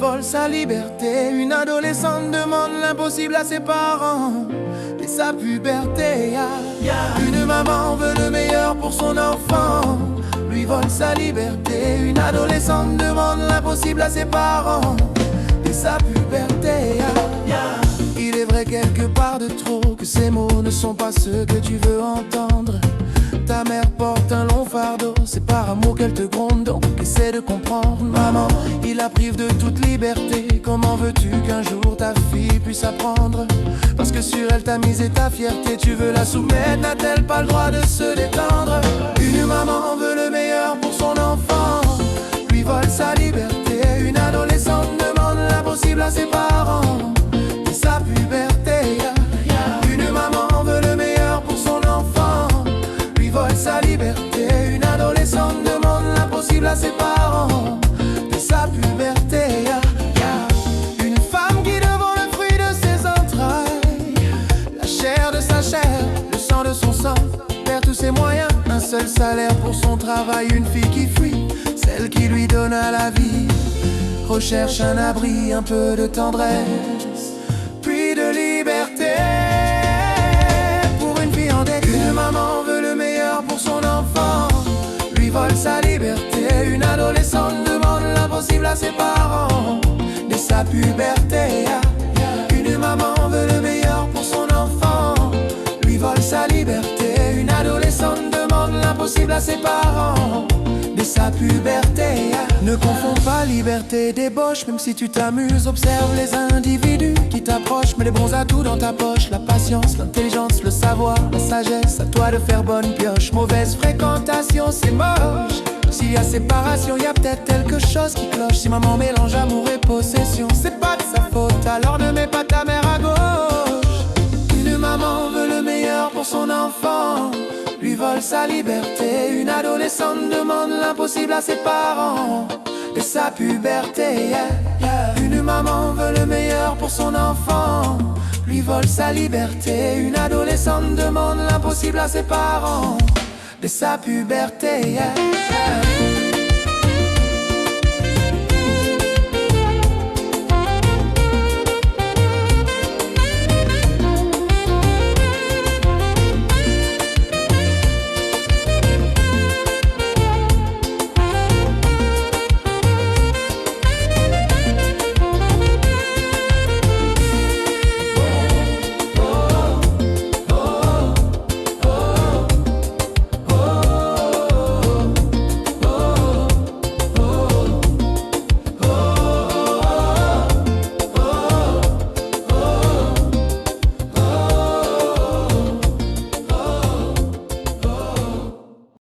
vole sa liberté. Une adolescente demande l'impossible à ses parents. Dès sa puberté, une maman veut le meilleur pour son enfant, lui vole sa liberté. Une adolescente demande l'impossible à ses parents. Dès sa puberté, il est vrai quelque part de trop que ces mots ne sont pas ceux que tu veux entendre. Ta mère porte un long fardeau, c'est par amour qu'elle te gronde, donc essaie de comprendre. Maman, il la prive de toute liberté. Comment veux-tu qu'un jour ta fille puisse apprendre? Parce que sur elle t'as misé ta fierté, tu veux la soumettre, n'a-t-elle pas le droit de se détendre? Une maman veut le meilleur pour son enfant, lui vole sa liberté. Une adolescente demande l'impossible à ses parents. Dès sa puberté, une maman veut le meilleur pour son enfant, lui vole sa liberté. Une adolescente demande l'impossible à ses parents. Dès sa puberté, une femme qui devant le fruit de ses entrailles, la chair de sa chair, le sang de son sang, perd tous ses moyens, un seul salaire pour son travail. Une fille qui fuit, celle qui lui donna la vie, recherche un abri, un peu de tendresse, puis de liberté. Pour une fille en dette, une maman veut le meilleur pour son enfant, lui vole sa liberté. Une adolescente demande l'impossible à ses parents. Dès sa puberté, une maman veut le meilleur pour son enfant, lui vole sa liberté. Une adolescente demande l'impossible à ses parents. Dès sa puberté, ne confonds pas liberté et débauche. Même si tu t'amuses, observe les individus qui t'approchent. Mets les bons atouts dans ta poche, la patience, l'intelligence, le savoir, la sagesse. À toi de faire bonne pioche. Mauvaise fréquentation, c'est moche. S'il y a séparation, y a peut-être quelque chose qui cloche. Si maman mélange amour et possession, c'est pas de sa faute, alors ne mets pas ta mère à gauche. Une maman veut le meilleur pour son enfant, lui vole sa liberté. Une adolescente demande l'impossible à ses parents. Dès sa puberté, une maman veut le meilleur pour son enfant, lui vole sa liberté. Une adolescente demande l'impossible à ses parents. Dès sa puberté,